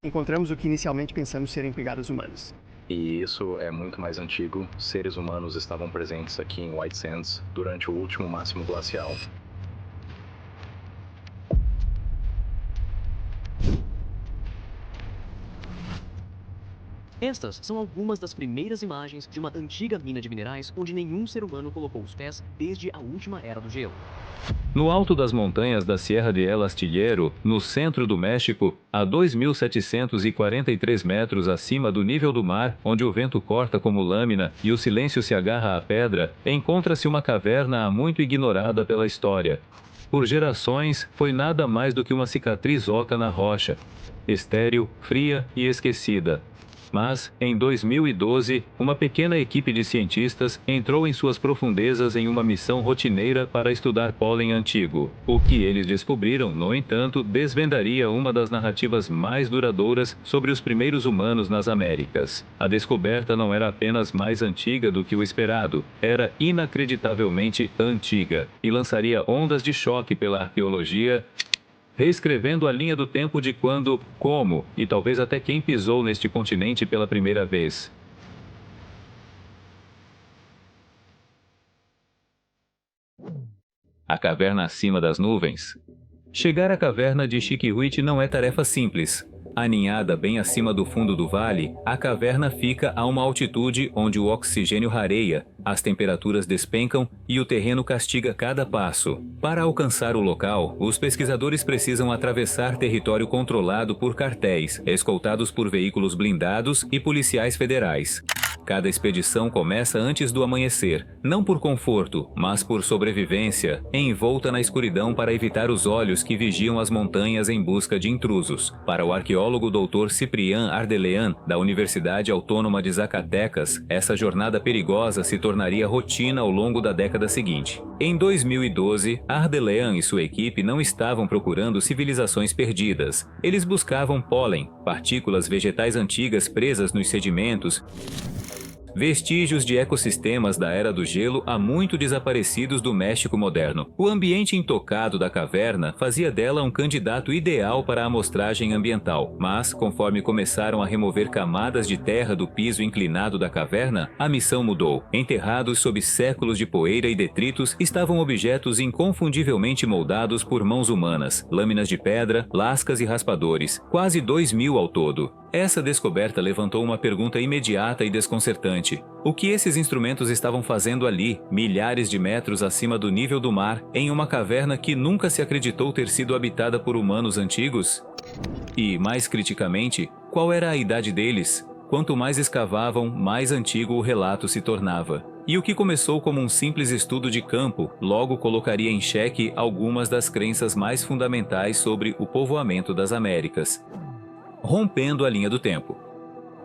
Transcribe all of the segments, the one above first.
encontramos o que inicialmente pensamos serem pegadas humanas. E isso é muito mais antigo. Seres humanos estavam presentes aqui em White Sands durante o último máximo glacial. Estas são algumas das primeiras imagens de uma antiga mina de minerais onde nenhum ser humano colocou os pés desde a última era do gelo. No alto das montanhas da Sierra de El Astillero, no centro do México, a 2.743 metros acima do nível do mar, onde o vento corta como lâmina e o silêncio se agarra à pedra, encontra-se uma caverna há muito ignorada pela história. Por gerações, foi nada mais do que uma cicatriz oca na rocha, estéril, fria e esquecida. Mas, em 2012, uma pequena equipe de cientistas entrou em suas profundezas em uma missão rotineira para estudar pólen antigo. O que eles descobriram, no entanto, desvendaria uma das narrativas mais duradouras sobre os primeiros humanos nas Américas. A descoberta não era apenas mais antiga do que o esperado, era inacreditavelmente antiga e lançaria ondas de choque pela arqueologia, reescrevendo a linha do tempo de quando, como e talvez até quem pisou neste continente pela primeira vez. A caverna acima das nuvens. Chegar à caverna de Chiquihuite não é tarefa simples. Aninhada bem acima do fundo do vale, a caverna fica a uma altitude onde o oxigênio rareia, as temperaturas despencam e o terreno castiga cada passo. Para alcançar o local, os pesquisadores precisam atravessar território controlado por cartéis, escoltados por veículos blindados e policiais federais. Cada expedição começa antes do amanhecer, não por conforto, mas por sobrevivência, envolta na escuridão para evitar os olhos que vigiam as montanhas em busca de intrusos. Para o arqueólogo Dr. Ciprián Ardelean, da Universidade Autônoma de Zacatecas, essa jornada perigosa se tornaria rotina ao longo da década seguinte. Em 2012, Ardelean e sua equipe não estavam procurando civilizações perdidas. Eles buscavam pólen, partículas vegetais antigas presas nos sedimentos, vestígios de ecossistemas da Era do Gelo há muito desaparecidos do México moderno. O ambiente intocado da caverna fazia dela um candidato ideal para a amostragem ambiental, mas, conforme começaram a remover camadas de terra do piso inclinado da caverna, a missão mudou. Enterrados sob séculos de poeira e detritos estavam objetos inconfundivelmente moldados por mãos humanas, lâminas de pedra, lascas e raspadores, quase 2.000 ao todo. Essa descoberta levantou uma pergunta imediata e desconcertante. O que esses instrumentos estavam fazendo ali, milhares de metros acima do nível do mar, em uma caverna que nunca se acreditou ter sido habitada por humanos antigos? E, mais criticamente, qual era a idade deles? Quanto mais escavavam, mais antigo o relato se tornava. E o que começou como um simples estudo de campo, logo colocaria em xeque algumas das crenças mais fundamentais sobre o povoamento das Américas. Rompendo a linha do tempo.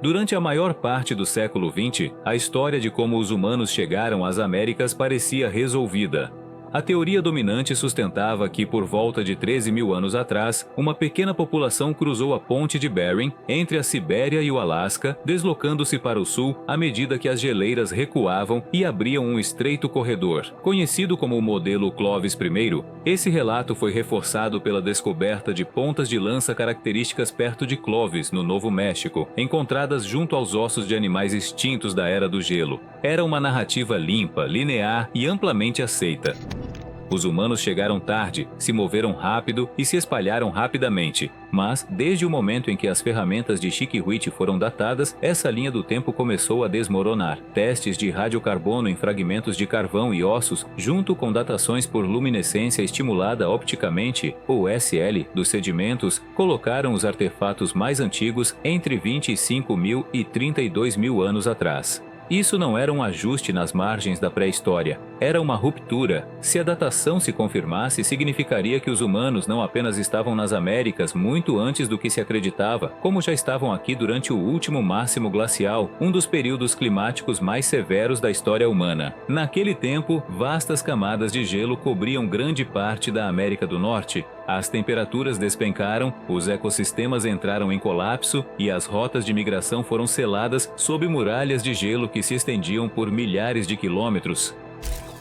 Durante a maior parte do século XX, a história de como os humanos chegaram às Américas parecia resolvida. A teoria dominante sustentava que, por volta de 13.000 anos atrás, uma pequena população cruzou a ponte de Bering entre a Sibéria e o Alasca, deslocando-se para o sul à medida que as geleiras recuavam e abriam um estreito corredor. Conhecido como o modelo Clovis I, esse relato foi reforçado pela descoberta de pontas de lança características perto de Clovis, no Novo México, encontradas junto aos ossos de animais extintos da Era do Gelo. Era uma narrativa limpa, linear e amplamente aceita. Os humanos chegaram tarde, se moveram rápido e se espalharam rapidamente. Mas, desde o momento em que as ferramentas de Chiquihuite foram datadas, essa linha do tempo começou a desmoronar. Testes de radiocarbono em fragmentos de carvão e ossos, junto com datações por luminescência estimulada opticamente, ou SL, dos sedimentos, colocaram os artefatos mais antigos entre 25.000 e 32.000 anos atrás. Isso não era um ajuste nas margens da pré-história, era uma ruptura. Se a datação se confirmasse, significaria que os humanos não apenas estavam nas Américas muito antes do que se acreditava, como já estavam aqui durante o último máximo glacial, um dos períodos climáticos mais severos da história humana. Naquele tempo, vastas camadas de gelo cobriam grande parte da América do Norte. As temperaturas despencaram, os ecossistemas entraram em colapso e as rotas de migração foram seladas sob muralhas de gelo que se estendiam por milhares de quilômetros.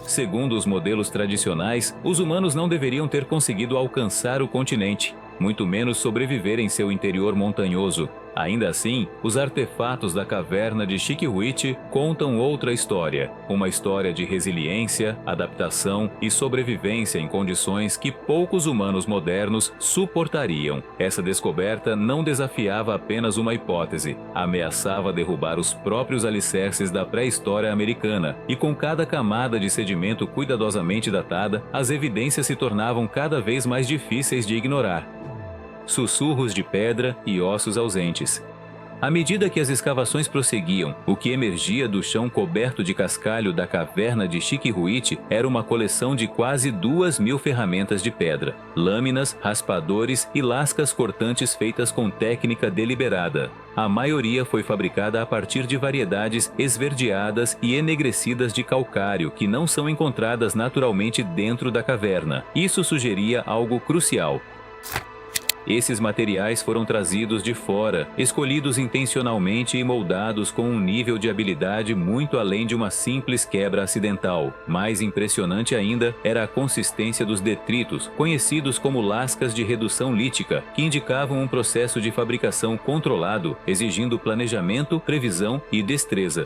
Segundo os modelos tradicionais, os humanos não deveriam ter conseguido alcançar o continente. muito menos sobreviver em seu interior montanhoso. Ainda assim, os artefatos da caverna de Xiquihuite contam outra história, uma história de resiliência, adaptação e sobrevivência em condições que poucos humanos modernos suportariam. Essa descoberta não desafiava apenas uma hipótese, ameaçava derrubar os próprios alicerces da pré-história americana, e com cada camada de sedimento cuidadosamente datada, as evidências se tornavam cada vez mais difíceis de ignorar. Sussurros de pedra e ossos ausentes. À medida que as escavações prosseguiam, o que emergia do chão coberto de cascalho da caverna de Xiquihuite era uma coleção de quase 2.000 ferramentas de pedra, lâminas, raspadores e lascas cortantes feitas com técnica deliberada. A maioria foi fabricada a partir de variedades esverdeadas e enegrecidas de calcário que não são encontradas naturalmente dentro da caverna. Isso sugeria algo crucial. Esses materiais foram trazidos de fora, escolhidos intencionalmente e moldados com um nível de habilidade muito além de uma simples quebra acidental. Mais impressionante ainda era a consistência dos detritos, conhecidos como lascas de redução lítica, que indicavam um processo de fabricação controlado, exigindo planejamento, previsão e destreza.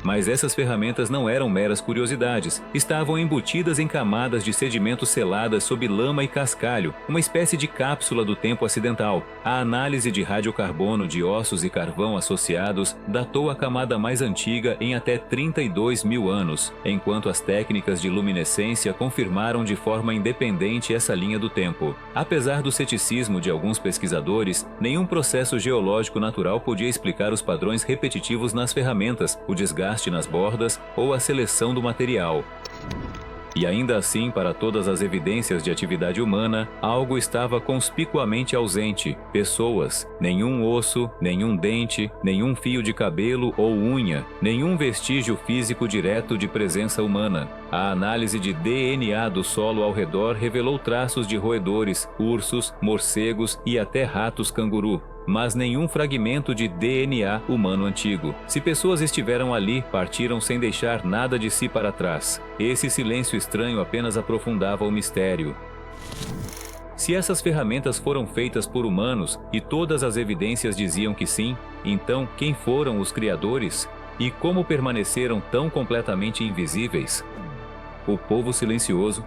Mas essas ferramentas não eram meras curiosidades, estavam embutidas em camadas de sedimento seladas sob lama e cascalho, uma espécie de cápsula do tempo acidental. A análise de radiocarbono de ossos e carvão associados datou a camada mais antiga em até 32.000 anos, enquanto as técnicas de luminescência confirmaram de forma independente essa linha do tempo. Apesar do ceticismo de alguns pesquisadores, nenhum processo geológico natural podia explicar os padrões repetitivos nas ferramentas, o desgaste nas bordas ou a seleção do material. E ainda assim, para todas as evidências de atividade humana, algo estava conspicuamente ausente: pessoas. Nenhum osso, nenhum dente, nenhum fio de cabelo ou unha, nenhum vestígio físico direto de presença humana. A análise de DNA do solo ao redor revelou traços de roedores, ursos, morcegos e até ratos canguru, mas nenhum fragmento de DNA humano antigo. Se pessoas estiveram ali, partiram sem deixar nada de si para trás. Esse silêncio estranho apenas aprofundava o mistério. Se essas ferramentas foram feitas por humanos e todas as evidências diziam que sim, então quem foram os criadores? E como permaneceram tão completamente invisíveis? O povo silencioso.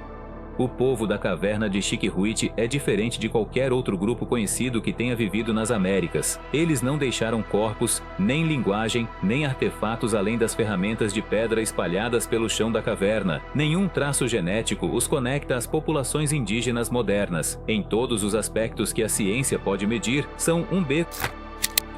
O povo da caverna de Xiquihuite é diferente de qualquer outro grupo conhecido que tenha vivido nas Américas. Eles não deixaram corpos, nem linguagem, nem artefatos além das ferramentas de pedra espalhadas pelo chão da caverna. Nenhum traço genético os conecta às populações indígenas modernas. Em todos os aspectos que a ciência pode medir, são um beco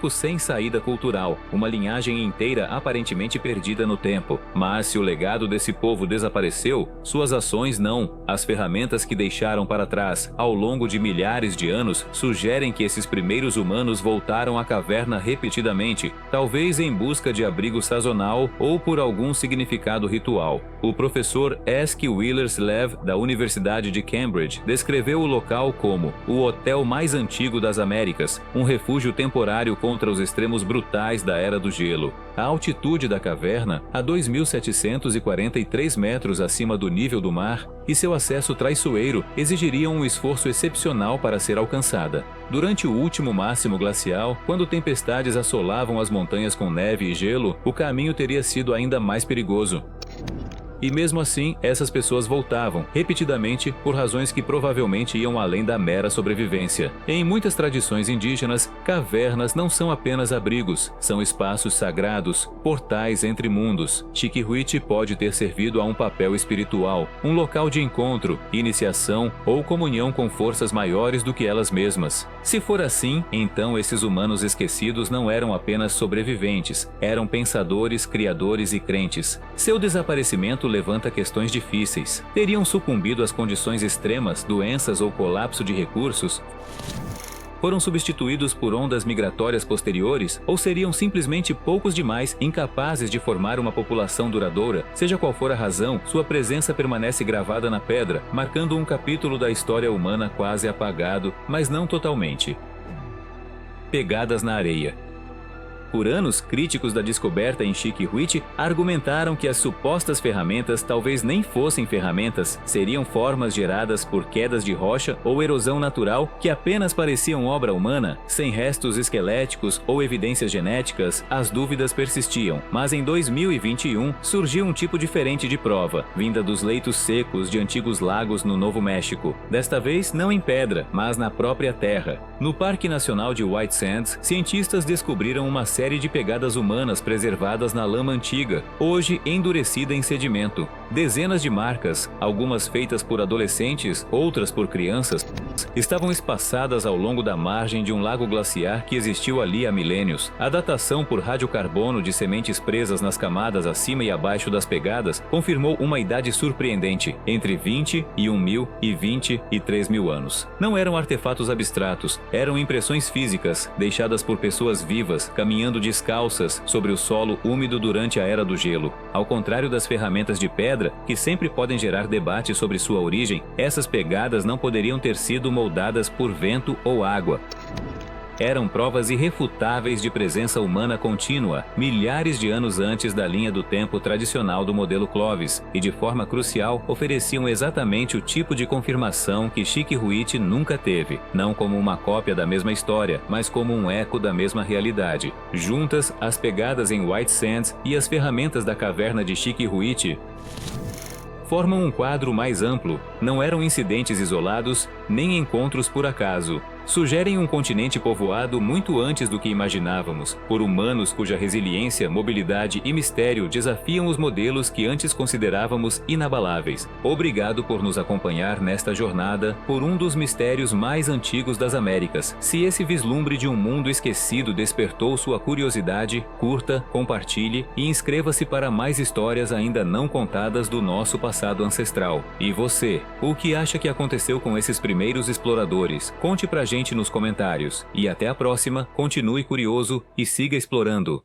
sem saída cultural, uma linhagem inteira aparentemente perdida no tempo. Mas se o legado desse povo desapareceu, suas ações não. As ferramentas que deixaram para trás ao longo de milhares de anos sugerem que esses primeiros humanos voltaram à caverna repetidamente, talvez em busca de abrigo sazonal ou por algum significado ritual. O professor Eske Willerslev, da Universidade de Cambridge, descreveu o local como o hotel mais antigo das Américas, um refúgio temporário contra os extremos brutais da Era do Gelo. A altitude da caverna, a 2.743 metros acima do nível do mar, e seu acesso traiçoeiro exigiriam um esforço excepcional para ser alcançada. Durante o último máximo glacial, quando tempestades assolavam as montanhas com neve e gelo, o caminho teria sido ainda mais perigoso. E mesmo assim, essas pessoas voltavam, repetidamente, por razões que provavelmente iam além da mera sobrevivência. Em muitas tradições indígenas, cavernas não são apenas abrigos, são espaços sagrados, portais entre mundos. Xiquihuite pode ter servido a um papel espiritual, um local de encontro, iniciação ou comunhão com forças maiores do que elas mesmas. Se for assim, então esses humanos esquecidos não eram apenas sobreviventes, eram pensadores, criadores e crentes. Seu desaparecimento levanta questões difíceis. Teriam sucumbido às condições extremas, doenças ou colapso de recursos? Foram substituídos por ondas migratórias posteriores? Ou seriam simplesmente poucos demais, incapazes de formar uma população duradoura? Seja qual for a razão, sua presença permanece gravada na pedra, marcando um capítulo da história humana quase apagado, mas não totalmente. Pegadas na areia. Por anos, críticos da descoberta em Xique-Huiche argumentaram que as supostas ferramentas talvez nem fossem ferramentas, seriam formas geradas por quedas de rocha ou erosão natural que apenas pareciam obra humana, sem restos esqueléticos ou evidências genéticas. As dúvidas persistiam, mas em 2021 surgiu um tipo diferente de prova, vinda dos leitos secos de antigos lagos no Novo México. Desta vez não em pedra, mas na própria terra. No Parque Nacional de White Sands, cientistas descobriram uma série de pegadas humanas preservadas na lama antiga, hoje endurecida em sedimento. Dezenas de marcas, algumas feitas por adolescentes, outras por crianças, estavam espaçadas ao longo da margem de um lago glaciar que existiu ali há milênios. A datação por radiocarbono de sementes presas nas camadas acima e abaixo das pegadas confirmou uma idade surpreendente, entre 20 e 1.000 e 20 e 3.000 anos. Não eram artefatos abstratos, eram impressões físicas, deixadas por pessoas vivas, caminhando descalças sobre o solo úmido durante a Era do Gelo. Ao contrário das ferramentas de pedra, que sempre podem gerar debate sobre sua origem, essas pegadas não poderiam ter sido moldadas por vento ou água. Eram provas irrefutáveis de presença humana contínua, milhares de anos antes da linha do tempo tradicional do modelo Clovis, e de forma crucial ofereciam exatamente o tipo de confirmação que Xique-Huiche nunca teve, não como uma cópia da mesma história, mas como um eco da mesma realidade. Juntas, as pegadas em White Sands e as ferramentas da caverna de Xique-Huiche formam um quadro mais amplo. Não eram incidentes isolados, nem encontros por acaso. Sugerem um continente povoado muito antes do que imaginávamos, por humanos cuja resiliência, mobilidade e mistério desafiam os modelos que antes considerávamos inabaláveis. Obrigado por nos acompanhar nesta jornada por um dos mistérios mais antigos das Américas. Se esse vislumbre de um mundo esquecido despertou sua curiosidade, curta, compartilhe e inscreva-se para mais histórias ainda não contadas do nosso passado ancestral. E você, o que acha que aconteceu com esses primeiros exploradores? Conte pra gente nos comentários. E até a próxima, continue curioso e siga explorando.